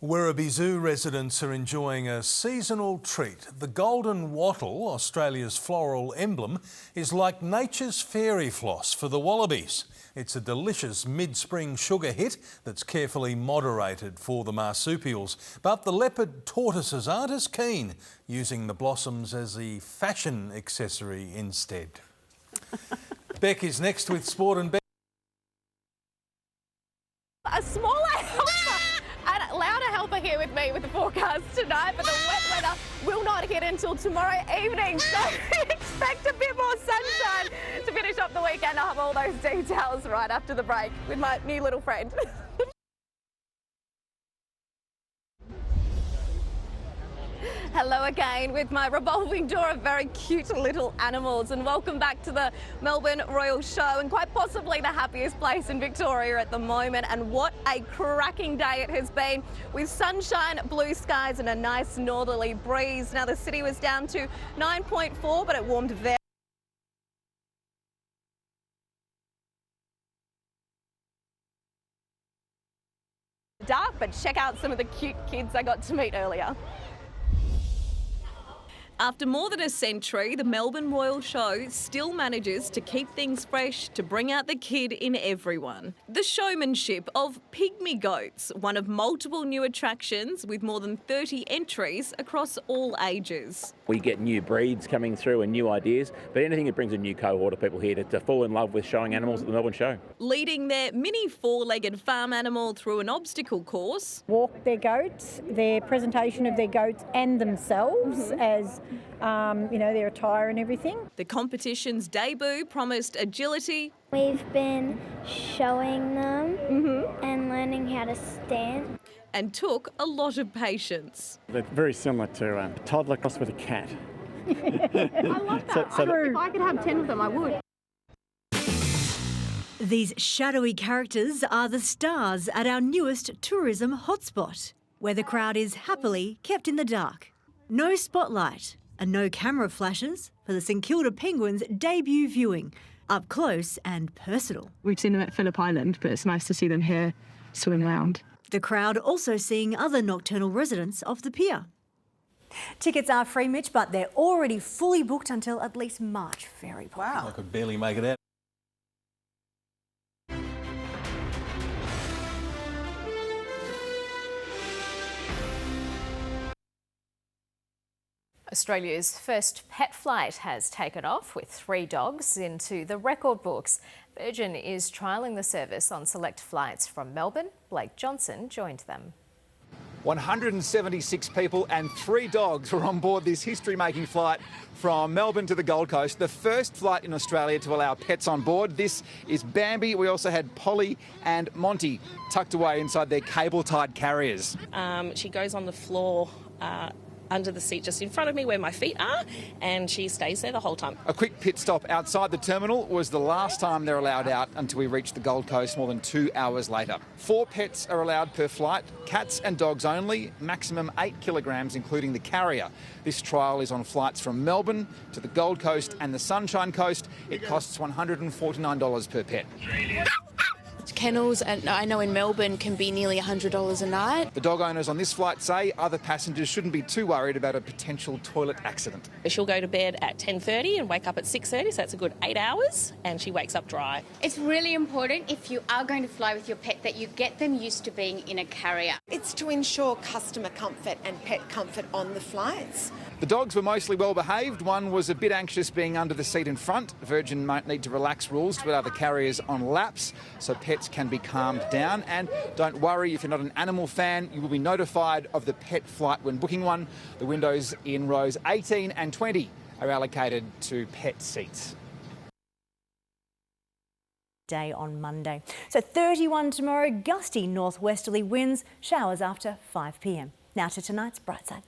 Werribee Zoo residents are enjoying a seasonal treat. The golden wattle, Australia's floral emblem, is like nature's fairy floss for the wallabies. It's a delicious mid-spring sugar hit that's carefully moderated for the marsupials. But the leopard tortoises aren't as keen, using the blossoms as a fashion accessory instead. Beck is next with Sport and Beck. A smaller helper and a louder helper here with me with the forecast tonight, but the wet weather will not hit until tomorrow evening, so expect a bit more sunshine to finish up the weekend. I'll have all those details right after the break with my new little friend. Hello again with my revolving door of very cute little animals, and welcome back to the Melbourne Royal Show, and quite possibly the happiest place in Victoria at the moment. And what a cracking day it has been, with sunshine, blue skies and a nice northerly breeze. Now the city was down to 9.4, but it warmed very dark. But check out some of the cute kids I got to meet earlier. After more than a century, the Melbourne Royal Show still manages to keep things fresh to bring out the kid in everyone. The showmanship of pygmy goats, one of multiple new attractions with more than 30 entries across all ages. We get new breeds coming through and new ideas, but anything that brings a new cohort of people here to fall in love with showing animals at the Melbourne Show. Leading their mini four-legged farm animal through an obstacle course. Walk their goats, their presentation of their goats and themselves as, their attire and everything. The competition's debut promised agility. We've been showing them and learning how to stand. And took a lot of patience. They're very similar to a toddler crossed with a cat. I love that. If I could have 10 of them, I would. These shadowy characters are the stars at our newest tourism hotspot, where the crowd is happily kept in the dark. No spotlight and no camera flashes for the St Kilda Penguins' debut viewing, up close and personal. We've seen them at Phillip Island, but it's nice to see them here swimming around. The crowd also seeing other nocturnal residents of the pier. Tickets are free, Mitch, but they're already fully booked until at least March. Very popular. I could barely make it out. Australia's first pet flight has taken off with 3 dogs into the record books. Virgin is trialling the service on select flights from Melbourne. Blake Johnson joined them. 176 people and 3 dogs were on board this history-making flight from Melbourne to the Gold Coast, the first flight in Australia to allow pets on board. This is Bambi. We also had Polly and Monty tucked away inside their cable-tied carriers. She goes on the floor under the seat just in front of me where my feet are, and she stays there the whole time. A quick pit stop outside the terminal was the last time they're allowed out until we reach the Gold Coast more than 2 hours later. 4 pets are allowed per flight, cats and dogs only, maximum 8 kilograms including the carrier. This trial is on flights from Melbourne to the Gold Coast and the Sunshine Coast. It costs $149 per pet. Kennels, and I know in Melbourne, can be nearly $100 a night. The dog owners on this flight say other passengers shouldn't be too worried about a potential toilet accident. She'll go to bed at 10:30 and wake up at 6:30, so that's a good 8 hours, and she wakes up dry. It's really important, if you are going to fly with your pet, that you get them used to being in a carrier. It's to ensure customer comfort and pet comfort on the flights. The dogs were mostly well behaved. One was a bit anxious being under the seat in front. Virgin might need to relax rules to allow the carriers on laps so pets can be calmed down. And don't worry, if you're not an animal fan, you will be notified of the pet flight when booking one. The windows in rows 18 and 20 are allocated to pet seats. Day on Monday. So 31 tomorrow, gusty northwesterly winds, showers after 5 p.m. Now to tonight's bright side.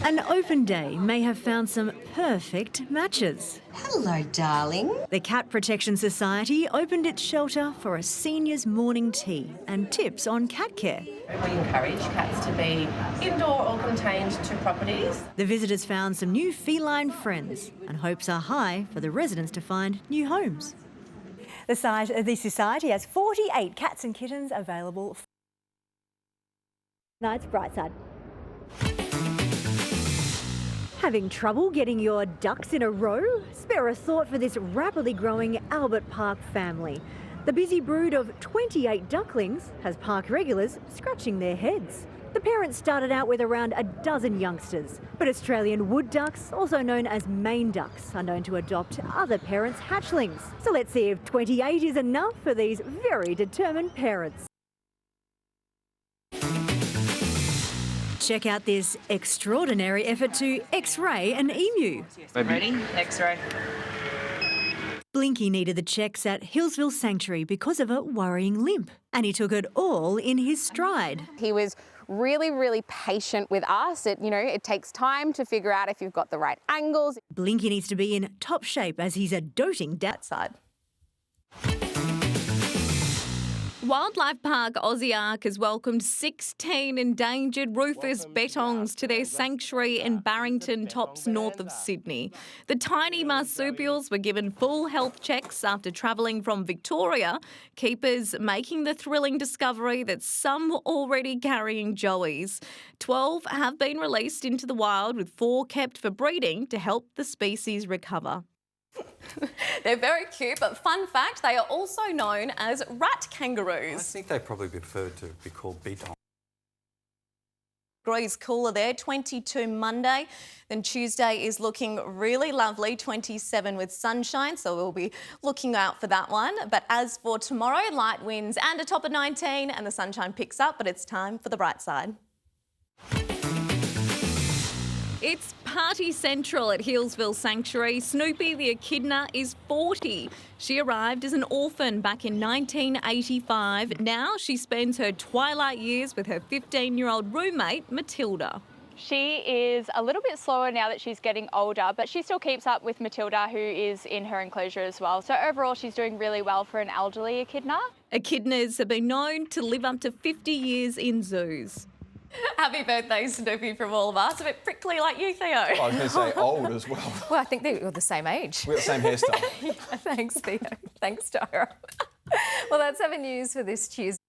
An open day may have found some perfect matches. Hello, darling. The Cat Protection Society opened its shelter for a seniors' morning tea and tips on cat care. We encourage cats to be indoor or contained to properties. The visitors found some new feline friends, and hopes are high for the residents to find new homes. The society has 48 cats and kittens available. Night's bright side. Having trouble getting your ducks in a row? Spare a thought for this rapidly growing Albert Park family. The busy brood of 28 ducklings has park regulars scratching their heads. The parents started out with around a dozen youngsters, but Australian wood ducks, also known as Maine ducks, are known to adopt other parents' hatchlings. So let's see if 28 is enough for these very determined parents. Check out this extraordinary effort to X-ray an emu. Ready? X-ray. Blinky needed the checks at Hillsville Sanctuary because of a worrying limp, and he took it all in his stride. He was really patient with us. It takes time to figure out if you've got the right angles. Blinky needs to be in top shape as he's a doting dad side. Wildlife Park Aussie Ark has welcomed 16 endangered rufous bettongs to their sanctuary in Barrington Tops, north of Sydney. The tiny marsupials were given full health checks after travelling from Victoria, keepers making the thrilling discovery that some were already carrying joeys. 12 have been released into the wild, with 4 kept for breeding to help the species recover. They're very cute, but fun fact, they are also known as rat kangaroos. I think they probably prefer to be called beetles. Degrees cooler there, 22 Monday. Then Tuesday is looking really lovely, 27 with sunshine, so we'll be looking out for that one. But as for tomorrow, light winds and a top of 19 and the sunshine picks up, but it's time for the bright side. It's party central at Hillsville Sanctuary. Snoopy the echidna is 40. She arrived as an orphan back in 1985. Now she spends her twilight years with her 15-year-old roommate, Matilda. She is a little bit slower now that she's getting older, but she still keeps up with Matilda, who is in her enclosure as well. So overall, she's doing really well for an elderly echidna. Echidnas have been known to live up to 50 years in zoos. Happy birthday, Snoopy, from all of us. A bit prickly like you, Theo. I was going to say old as well. Well, I think they're the same age. We've got the same hairstyle. Yeah, thanks, Theo. Thanks, Tara. Well, that's 7 News for this Tuesday.